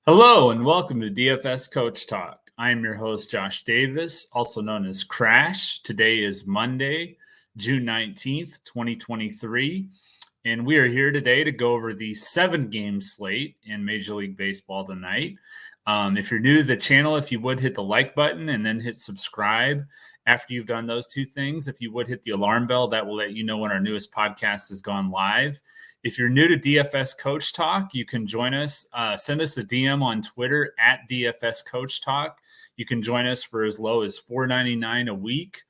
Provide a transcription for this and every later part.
Hello and welcome to DFS Coach Talk. I am your host, Josh Davis, also known as Crash. Today is Monday, June 19th, 2023, and we are here today to go over the 7-game slate in Major League Baseball tonight. If you're new to the channel, if you would hit the like button and then hit subscribe after you've done those two things. If you would hit the alarm bell, that will let you know when our newest podcast has gone live. If you're new to DFS Coach Talk, you can join us. Send us a DM on Twitter at DFS Coach Talk. You can join us for as low as $4.99 a week.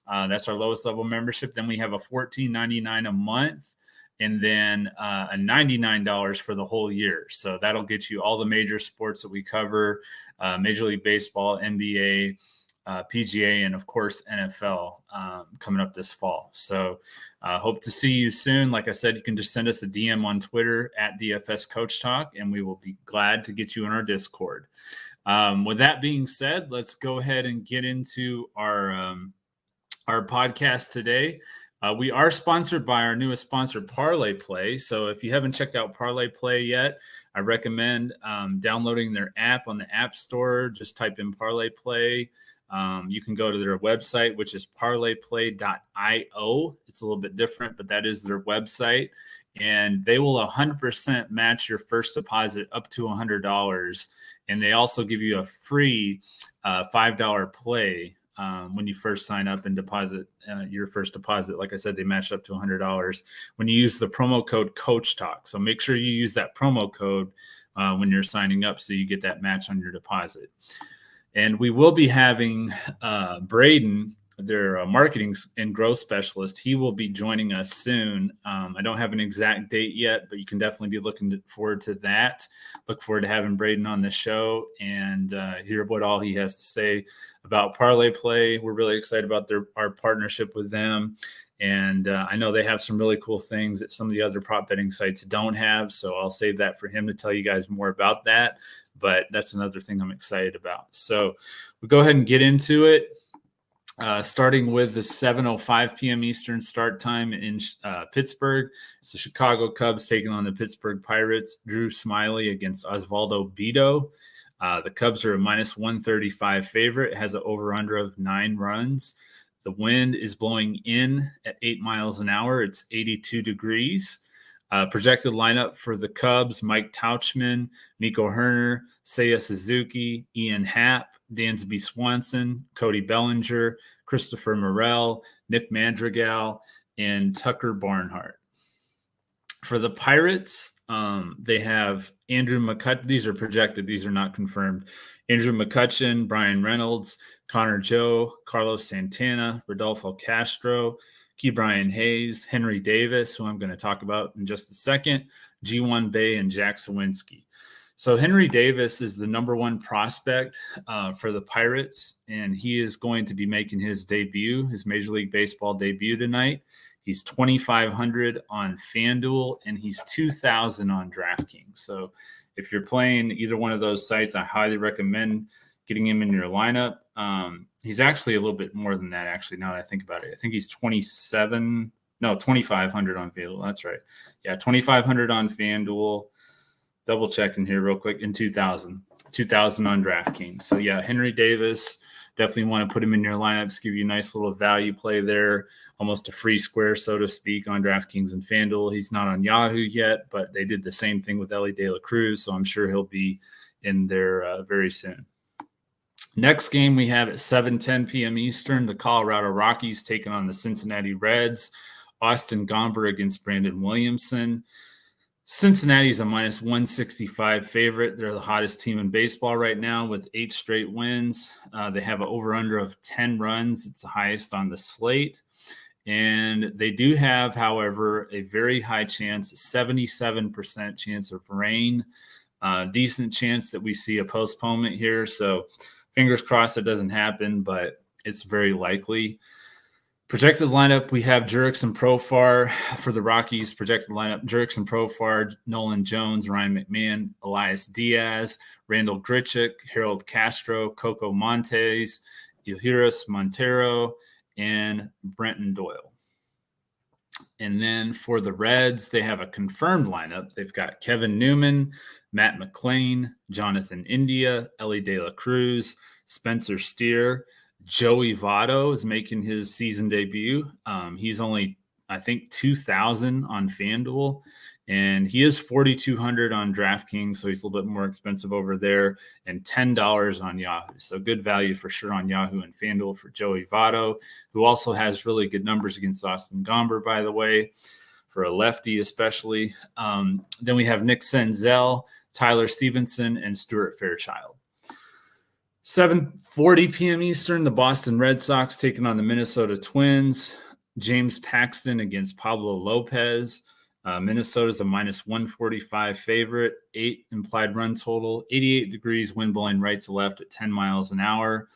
That's our lowest level membership. Then we have a $14.99 a month, and then a $99 for the whole year. So that'll get you all the major sports that we cover: Major League Baseball, NBA, PGA, and of course NFL coming up this fall. So hope to see you soon. Like I said, you can just send us a DM on Twitter at DFS Coach Talk, and we will be glad to get you in our Discord. With that being said, let's go ahead and get into our podcast today. We are sponsored by our newest sponsor, ParlayPlay. So if you haven't checked out ParlayPlay yet, I recommend downloading their app on the App Store. Just type in ParlayPlay. You can go to their website, which is parlayplay.io. It's a little bit different, but that is their website. And they will 100% match your first deposit up to $100. And they also give you a free $5 play when you first sign up and deposit your first deposit. Like I said, they match up to $100 when you use the promo code Coach Talk. So make sure you use that promo code when you're signing up so you get that match on your deposit. And we will be having Braden, their marketing and growth specialist. He will be joining us soon. I don't have an exact date yet, but you can definitely be looking forward to that. Look forward to having Braden on the show and hear what all he has to say about ParlayPlay. We're really excited about our partnership with them. And I know they have some really cool things that some of the other prop betting sites don't have. So I'll save that for him to tell you guys more about that. But that's another thing I'm excited about. So we'll go ahead and get into it, starting with the 7:05 p.m. Eastern start time in Pittsburgh. It's the Chicago Cubs taking on the Pittsburgh Pirates. Drew Smiley against Osvaldo Bido. The Cubs are a minus 135 favorite. It has an over-under of 9 runs. The wind is blowing in at 8 miles an hour. It's 82 degrees. Projected lineup for the Cubs: Mike Tauchman, Nico Herner, Seiya Suzuki, Ian Happ, Dansby Swanson, Cody Bellinger, Christopher Morel, Nick Madrigal, and Tucker Barnhart. For the Pirates, they have Andrew McCutchen. These are projected. These are not confirmed. Andrew McCutchen, Brian Reynolds, Connor Joe, Carlos Santana, Rodolfo Castro, Ke'Bryan Hayes, Henry Davis, who I'm going to talk about in just a second, G1 Bay, and Jack Sawinski. So Henry Davis is the number one prospect for the Pirates, and he is going to be making his debut, his Major League Baseball debut tonight. He's 2,500 on FanDuel, and he's 2,000 on DraftKings. So if you're playing either one of those sites, I highly recommend getting him in your lineup. He's actually a little bit more than that, actually, now that I think about it. I think he's 2,500 on FanDuel. That's right. Yeah, 2,500 on FanDuel. Double checking here real quick. In 2,000 on DraftKings. So, yeah, Henry Davis, definitely want to put him in your lineups, give you a nice little value play there, almost a free square, so to speak, on DraftKings and FanDuel. He's not on Yahoo yet, but they did the same thing with Ellie De La Cruz, so I'm sure he'll be in there very soon. Next game we have at 7:10 p.m. Eastern, the Colorado Rockies taking on the Cincinnati Reds. Austin Gomber against Brandon Williamson. Cincinnati's a minus 165 favorite. They're the hottest team in baseball right now with 8 straight wins. They have an over-under of 10 runs. It's the highest on the slate. And they do have, however, a very high chance, 77% chance of rain. Decent chance that we see a postponement here. So fingers crossed it doesn't happen, but it's very likely. Projected lineup, we have Jurickson Profar for the Rockies. Projected lineup, Jurickson Profar, Nolan Jones, Ryan McMahon, Elias Diaz, Randall Grichuk, Harold Castro, Coco Montes, Yoharis Montero, and Brenton Doyle. And then for the Reds, they have a confirmed lineup. They've got Kevin Newman, Matt McClain, Jonathan India, Ellie De La Cruz, Spencer Steer. Joey Votto is making his season debut. He's only, I think, 2,000 on FanDuel, and he is 4,200 on DraftKings, so he's a little bit more expensive over there, and $10 on Yahoo. So good value for sure on Yahoo and FanDuel for Joey Votto, who also has really good numbers against Austin Gomber, by the way, for a lefty especially. Then we have Nick Senzel, Tyler Stevenson, and Stuart Fairchild. 7:40 p.m. Eastern, the Boston Red Sox taking on the Minnesota Twins. James Paxton against Pablo Lopez. Minnesota's a -145 favorite, 8 implied run total, 88 degrees, wind blowing right to left at 10 miles an hour.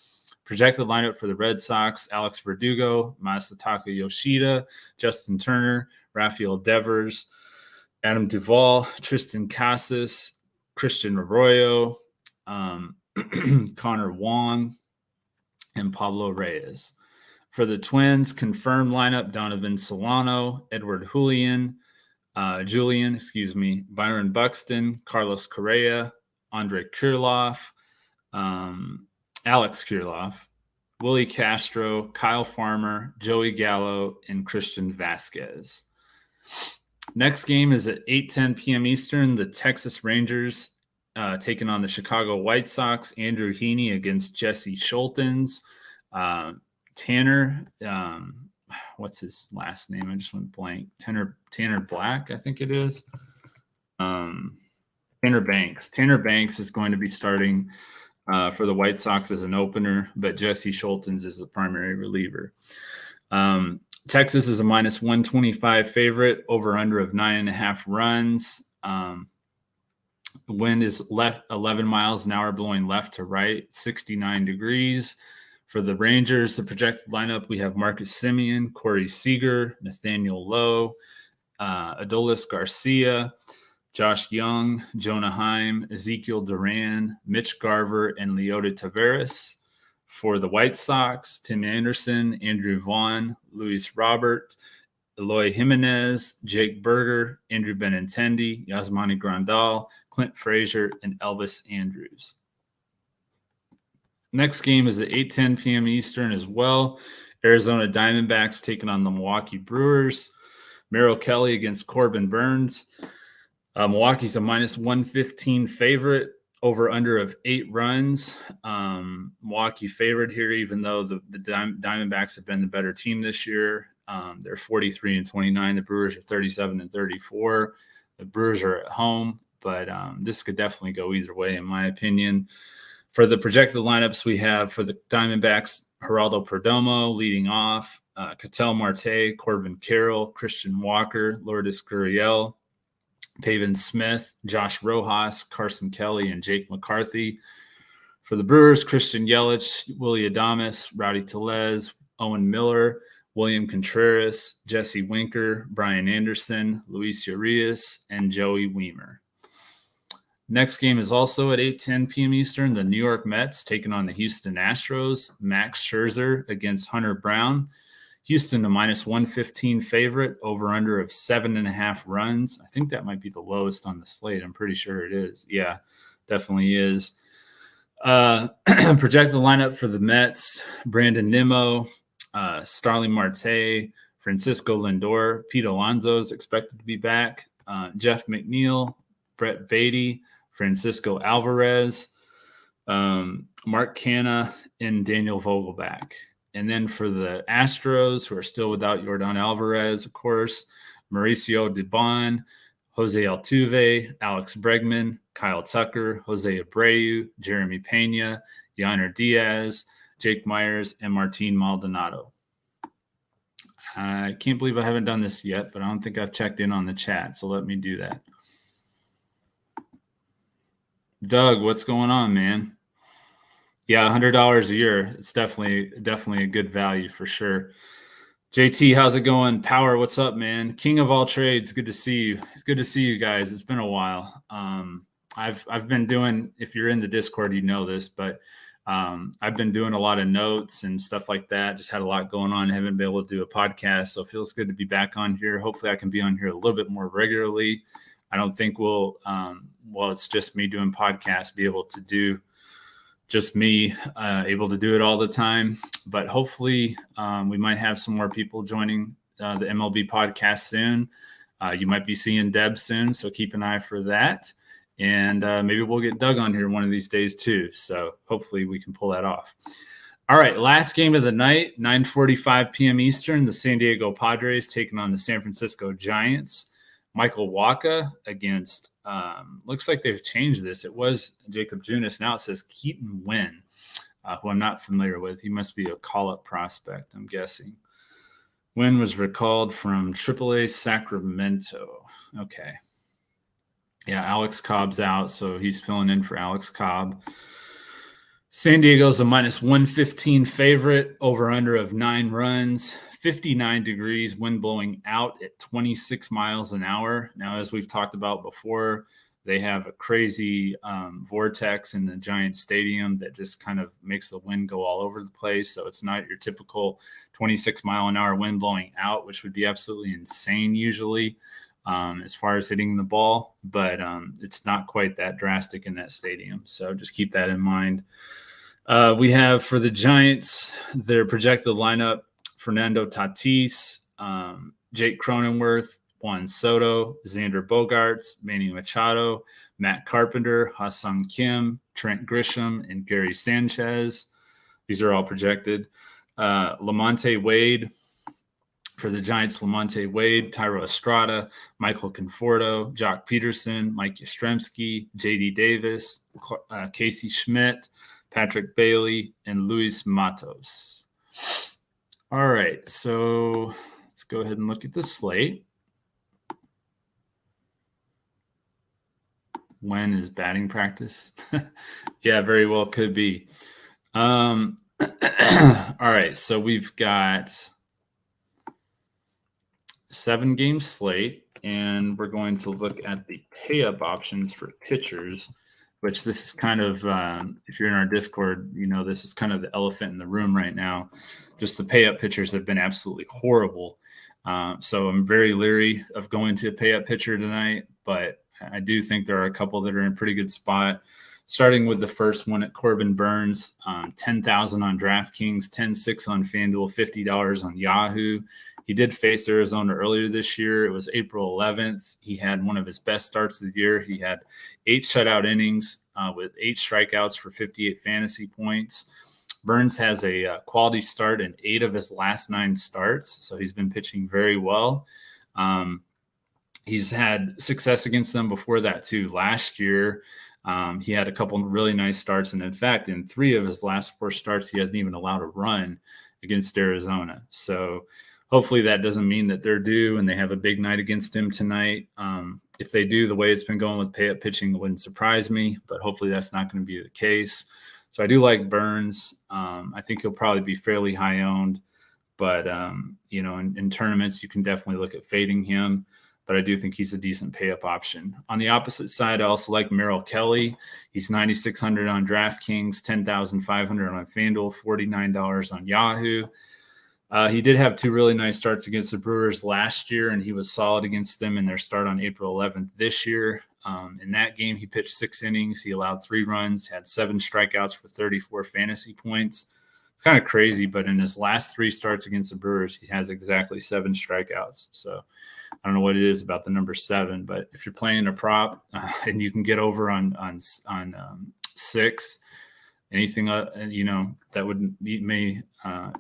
Projected lineup for the Red Sox: Alex Verdugo, Masataka Yoshida, Justin Turner, Rafael Devers, Adam Duvall, Tristan Casas, Christian Arroyo, Connor Wong, and Pablo Reyes. For the Twins, confirmed lineup: Donovan Solano, Edward Julian, Byron Buxton, Carlos Correa, Andre Kirilloff, Alex Kirilloff, Willie Castro, Kyle Farmer, Joey Gallo, and Christian Vasquez. Next game is at 8:10 p.m. Eastern. The Texas Rangers taking on the Chicago White Sox. Andrew Heaney against Jesse Schultens. Tanner, what's his last name? I just went blank. Tanner Black, I think it is. Tanner Banks. Tanner Banks is going to be starting for the White Sox as an opener, but Jesse Schultens is the primary reliever. Texas is a -125 favorite, over under of 9.5 runs. Wind is left 11 miles an hour, blowing left to right, 69 degrees. For the Rangers, the projected lineup, we have Marcus Semien, Corey Seager, Nathaniel Lowe, Adolis Garcia, Josh Young, Jonah Heim, Ezekiel Duran, Mitch Garver, and Leota Taveras. For the White Sox, Tim Anderson, Andrew Vaughn, Luis Robert, Eloy Jimenez, Jake Berger, Andrew Benintendi, Yasmani Grandal, Clint Frazier, and Elvis Andrews. Next game is at 8:10 p.m. Eastern as well. Arizona Diamondbacks taking on the Milwaukee Brewers. Merrill Kelly against Corbin Burns. Milwaukee's a -115 favorite, over under of 8 runs. Milwaukee favored here, even though the Diamondbacks have been the better team this year. They're 43-29. The Brewers are 37-34. The Brewers are at home, but this could definitely go either way, in my opinion. For the projected lineups, we have for the Diamondbacks, Geraldo Perdomo leading off, Ketel Marte, Corbin Carroll, Christian Walker, Lourdes Gurriel, Pavin Smith, Josh Rojas, Carson Kelly, and Jake McCarthy. For the Brewers, Christian Yelich, Willie Adames, Rowdy Tellez, Owen Miller, William Contreras, Jesse Winker, Brian Anderson, Luis Urias, and Joey Weimer. Next game is also at 8:10 p.m. Eastern. The New York Mets taking on the Houston Astros. Max Scherzer against Hunter Brown. Houston, a -115 favorite, over under of 7.5 runs. I think that might be the lowest on the slate. I'm pretty sure it is. Yeah, definitely is. Projected lineup for the Mets: Brandon Nimmo, Starling Marte, Francisco Lindor, Pete Alonso is expected to be back, Jeff McNeil, Brett Beatty, Francisco Alvarez, Mark Canha, and Daniel Vogelback. And then for the Astros, who are still without Yordan Alvarez, of course, Mauricio Dubon, Jose Altuve, Alex Bregman, Kyle Tucker, Jose Abreu, Jeremy Pena, Yainer Diaz, Jake Myers, and Martin Maldonado. I can't believe I haven't done this yet, but I don't think I've checked in on the chat, so let me do that. Doug, what's going on, man? Yeah, $100 a year. It's definitely a good value for sure. JT, how's it going? Power, what's up, man? King of all trades. Good to see you. It's good to see you guys. It's been a while. I've been doing, if you're in the Discord, you know this, but I've been doing a lot of notes and stuff like that. Just had a lot going on. Haven't been able to do a podcast, so it feels good to be back on here. Hopefully I can be on here a little bit more regularly. I don't think we'll, it's just me doing podcasts, be able to do just me able to do it all the time. But hopefully we might have some more people joining the MLB podcast soon. You might be seeing Deb soon, so keep an eye for that. And maybe we'll get Doug on here one of these days too. So hopefully we can pull that off. All right, last game of the night, 9:45 p.m. Eastern, the San Diego Padres taking on the San Francisco Giants. Michael Wacha against, looks like they've changed this. It was Jacob Junis. Now it says Keaton Wynn, who I'm not familiar with. He must be a call-up prospect, I'm guessing. Wynn was recalled from AAA Sacramento. Okay. Yeah, Alex Cobb's out, so he's filling in for Alex Cobb. San Diego's a minus 115 favorite, over-under of 9 runs, 59 degrees, wind blowing out at 26 miles an hour. Now, as we've talked about before, they have a crazy vortex in the Giants stadium that just kind of makes the wind go all over the place. So it's not your typical 26-mile-an-hour wind blowing out, which would be absolutely insane usually. As far as hitting the ball, but it's not quite that drastic in that stadium. So just keep that in mind. We have for the Giants, their projected lineup: Fernando Tatis, Jake Cronenworth, Juan Soto, Xander Bogaerts, Manny Machado, Matt Carpenter, Ha-Seong Kim, Trent Grisham, and Gary Sanchez. These are all projected. Lamonte Wade. For the Giants, Lamonte Wade, Tyro Estrada, Michael Conforto, Jock Peterson, Mike Yastrzemski, J.D. Davis, Casey Schmidt, Patrick Bailey, and Luis Matos. All right, so let's go ahead and look at the slate. When is batting practice? Yeah, very well could be. All right, so we've got 7-game slate, and we're going to look at the pay-up options for pitchers, which this is kind of, if you're in our Discord, you know, this is kind of the elephant in the room right now. Just the pay-up pitchers have been absolutely horrible. So I'm very leery of going to a pay-up pitcher tonight, but I do think there are a couple that are in a pretty good spot. Starting with the first one at Corbin Burns, $10,000 on DraftKings, $10,600 on FanDuel, $50 on Yahoo. He did face Arizona earlier this year. It was April 11th. He had one of his best starts of the year. He had 8 shutout innings with 8 strikeouts for 58 fantasy points. Burns has a quality start in 8 of his last 9 starts, so he's been pitching very well. He's had success against them before that, too. Last year, he had a couple of really nice starts, and in fact, in 3 of his last 4 starts, he hasn't even allowed a run against Arizona. So hopefully that doesn't mean that they're due and they have a big night against him tonight. If they do, the way it's been going with pay-up pitching, it wouldn't surprise me, but hopefully that's not going to be the case. So I do like Burns. I think he'll probably be fairly high owned, but you know, in tournaments, you can definitely look at fading him. But I do think he's a decent pay-up option. On the opposite side, I also like Merrill Kelly. He's $9,600 on DraftKings, $10,500 on FanDuel, $49 on Yahoo. He did have 2 really nice starts against the Brewers last year, and he was solid against them in their start on April 11th this year. In that game, he pitched 6 innings. He allowed 3 runs, had 7 strikeouts for 34 fantasy points. It's kind of crazy, but in his last 3 starts against the Brewers, he has exactly 7 strikeouts. So I don't know what it is about the number 7, but if you're playing a prop and you can get over on 6, anything you know that may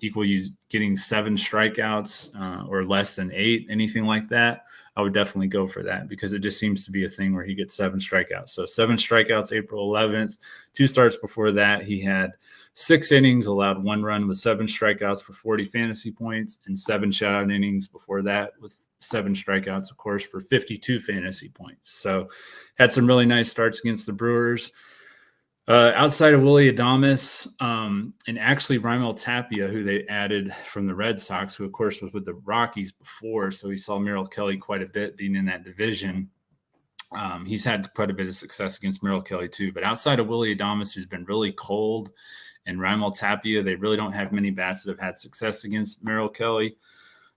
equal you getting 7 strikeouts or less than 8, anything like that, I would definitely go for that because it just seems to be a thing where he gets 7 strikeouts. So 7 strikeouts April 11th. 2 starts before that, he had 6 innings, allowed 1 run with 7 strikeouts for 40 fantasy points, and 7 shutout innings before that with 7 strikeouts, of course, for 52 fantasy points. So had some really nice starts against the Brewers. Outside of Willy Adames and actually Raimel Tapia, who they added from the Red Sox, who, of course, was with the Rockies before. So he saw Merrill Kelly quite a bit being in that division. He's had quite a bit of success against Merrill Kelly, too. But outside of Willy Adames, who's been really cold, and Raimel Tapia, they really don't have many bats that have had success against Merrill Kelly.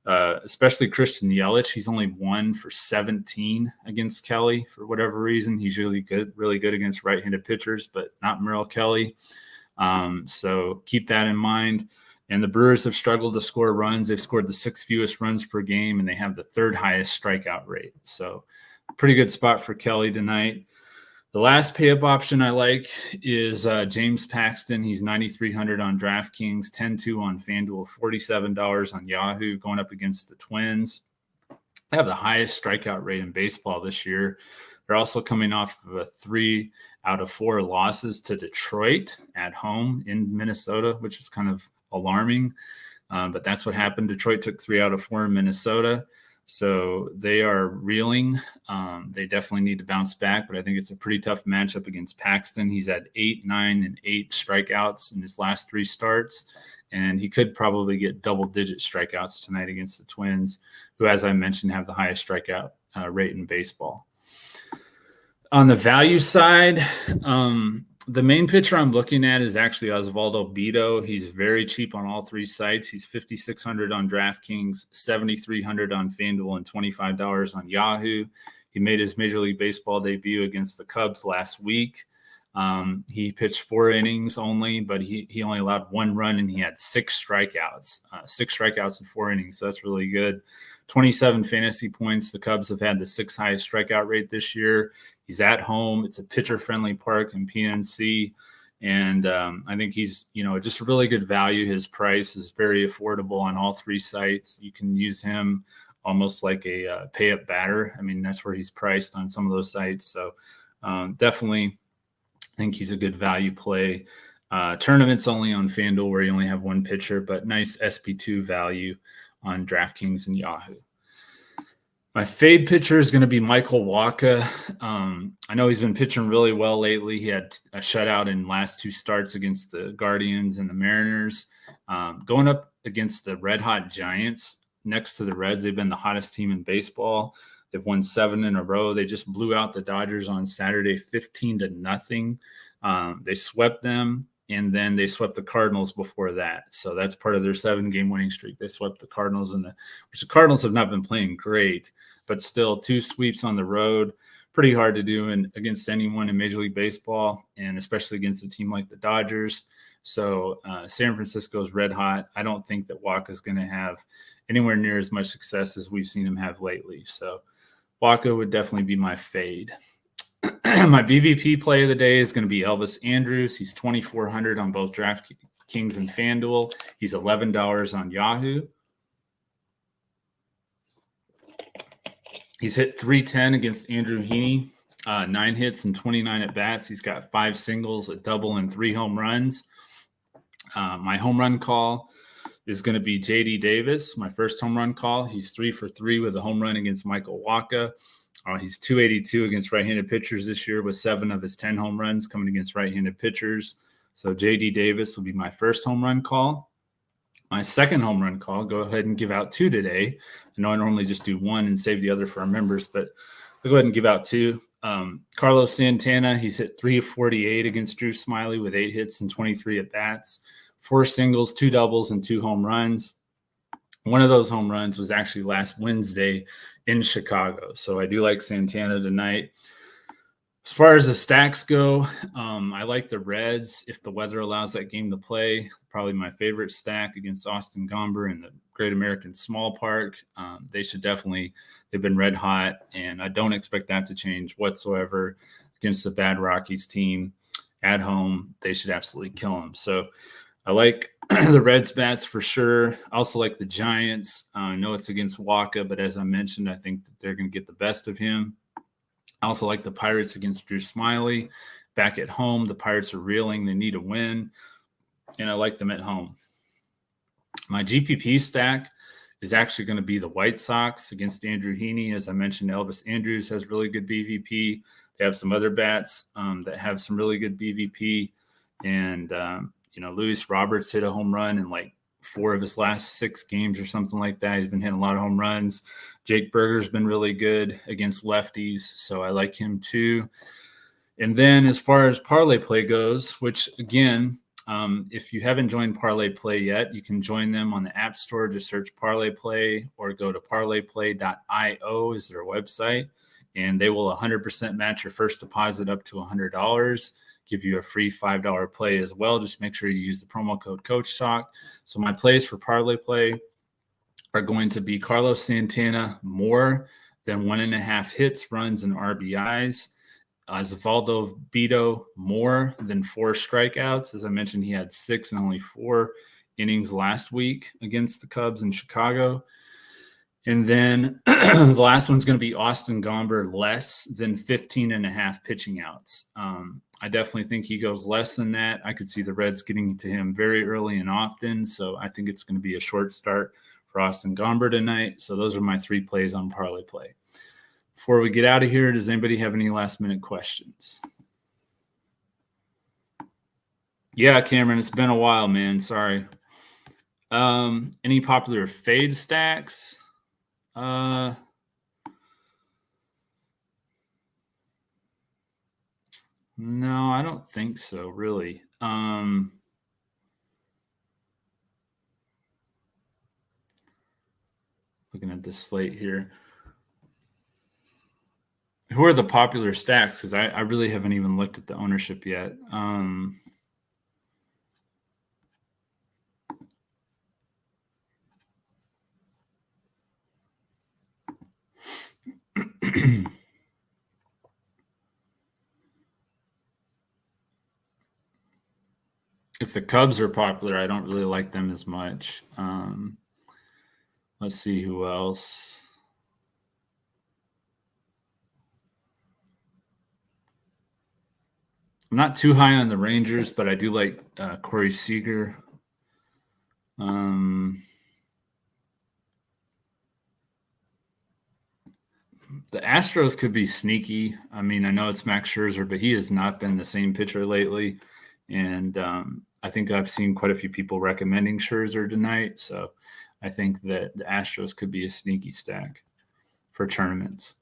especially Christian Yelich. He's only 1 for 17 against Kelly for whatever reason. He's really good against right-handed pitchers, but not Merrill Kelly. So keep that in mind. And the Brewers have struggled to score runs. They've scored the 6th fewest runs per game, and they have the 3rd highest strikeout rate. So pretty good spot for Kelly tonight. The last pay-up option I like is James Paxton. He's 9,300 on DraftKings, 10-2 on FanDuel, $47 on Yahoo, going up against the Twins. They have the highest strikeout rate in baseball this year. They're also coming off of a 3 out of 4 losses to Detroit at home in Minnesota, which is kind of alarming. But that's what happened. Detroit took 3 out of 4 in Minnesota. So they are reeling. They definitely need to bounce back, but I think it's a pretty tough matchup against Paxton. He's had 8, 9, and 8 strikeouts in his last 3 starts, and he could probably get double-digit strikeouts tonight against the Twins, who, as I mentioned, have the highest strikeout rate in baseball. On the value side, the main pitcher I'm looking at is actually Osvaldo Bido. He's very cheap on all 3 sites. He's 5,600 on DraftKings, 7,300 on FanDuel, and $25 on Yahoo. He made his Major League Baseball debut against the Cubs last week. He pitched 4 innings only, but he only allowed 1 run, and he had 6 strikeouts. 6 strikeouts in 4 innings, so that's really good. 27 fantasy points. The Cubs have had the 6th highest strikeout rate this year. He's at home. It's a pitcher-friendly park in PNC, and I think he's, just a really good value. His price is very affordable on all 3 sites. You can use him almost like a pay-up batter. I mean, that's where he's priced on some of those sites. So definitely think he's a good value play. Tournaments only on FanDuel where you only have 1 pitcher, but nice SP2 value on DraftKings and Yahoo. My fade pitcher is going to be Michael Wacha. I know he's been pitching really well lately. He had a shutout in last 2 starts against the Guardians and the Mariners. Going up against the red-hot Giants next to the Reds, they've been the hottest team in baseball. They've won 7 in a row. They just blew out the Dodgers on Saturday 15-0. They swept them, and then they swept the Cardinals before that. So that's part of their 7-game winning streak. They swept the Cardinals, which the Cardinals have not been playing great, but still 2 sweeps on the road. Pretty hard to do against anyone in Major League Baseball, and especially against a team like the Dodgers. So San Francisco's red hot. I don't think that Wacha is going to have anywhere near as much success as we've seen him have lately. So Wacha would definitely be my fade. My BVP play of the day is going to be Elvis Andrus. He's 2,400 on both DraftKings and FanDuel. He's $11 on Yahoo. He's hit .310 against Andrew Heaney, 9 hits and 29 at-bats. He's got 5 singles, a double, and 3 home runs. My home run call is going to be J.D. Davis, my first home run call. He's 3 for 3 with a home run against Michael Wacha. He's 282 against right-handed pitchers this year with 7 of his 10 home runs coming against right-handed pitchers. So J.D. Davis will be my first home run call. My second home run call, go ahead and give out 2 today. I know I normally just do 1 and save the other for our members, but I'll go ahead and give out 2. Carlos Santana, he's hit .348 against Drew Smyly with 8 hits and 23 at-bats, 4 singles, 2 doubles, and 2 home runs. One of those home runs was actually last Wednesday in Chicago. So I do like Santana tonight. As far as the stacks go, I like the Reds if the weather allows that game to play. Probably my favorite stack against Austin Gomber in the Great American Small Park. They've been red hot, and I don't expect that to change whatsoever against a bad Rockies team at home. They should absolutely kill them. So I like the Reds bats for sure. I also like the Giants. I know it's against Wacha, but as I mentioned, I think that they're going to get the best of him. I also like the Pirates against Drew Smyly. Back at home, the Pirates are reeling. They need a win, and I like them at home. My GPP stack is actually going to be the White Sox against Andrew Heaney. As I mentioned, Elvis Andrus has really good BVP. They have some other bats that have some really good BVP, and Luis Roberts hit a home run in like 4 of his last 6 games or something like that. He's been hitting a lot of home runs. Jake Berger's been really good against lefties, so I like him too. And then as far as parlay play goes, which again, If you haven't joined ParlayPlay yet, you can join them on the App Store. Just search ParlayPlay or go to parlayplay.io is their website, and they will 100% match your first deposit up to $100. Give you a free $5 play as well. Just make sure you use the promo code Coach Talk. So my plays for ParlayPlay are going to be Carlos Santana more than 1.5 hits, runs, and RBIs. Osvaldo Bido more than 4 strikeouts. As I mentioned, he had 6 and only 4 innings last week against the Cubs in Chicago. And then the last one's going to be Austin Gomber less than 15.5 pitching outs. I definitely think he goes less than that. I could see the Reds getting to him very early and often. So I think it's going to be a short start for Austin Gomber tonight. So those are my 3 plays on ParlayPlay. Before we get out of here, does anybody have any last-minute questions? Yeah, Cameron, it's been a while, man. Sorry. Any popular fade stacks? No, I don't think so, really. Looking at this slate here. Who are the popular stacks? Because I really haven't even looked at the ownership yet. If the Cubs are popular, I don't really like them as much. Let's see who else. I'm not too high on the Rangers, but I do like Corey Seager. The Astros could be sneaky. I mean, I know it's Max Scherzer, but he has not been the same pitcher lately. And I think I've seen quite a few people recommending Scherzer tonight. So I think that the Astros could be a sneaky stack for tournaments.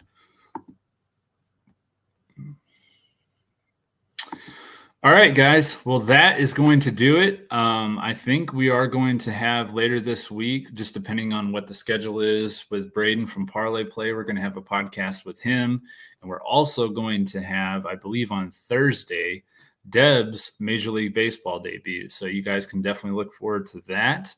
All right, guys. Well, that is going to do it. I think we are going to have later this week, just depending on what the schedule is with Braden from ParlayPlay, we're going to have a podcast with him. And we're also going to have, I believe on Thursday, Deb's Major League Baseball debut. So you guys can definitely look forward to that.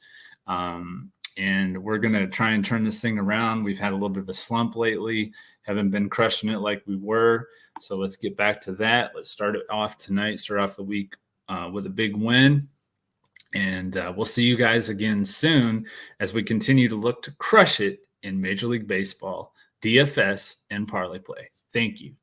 And we're going to try and turn this thing around. We've had a little bit of a slump lately. Haven't been crushing it like we were. So let's get back to that. Let's start it off tonight, start off the week with a big win. And we'll see you guys again soon as we continue to look to crush it in Major League Baseball, DFS, and ParlayPlay. Thank you.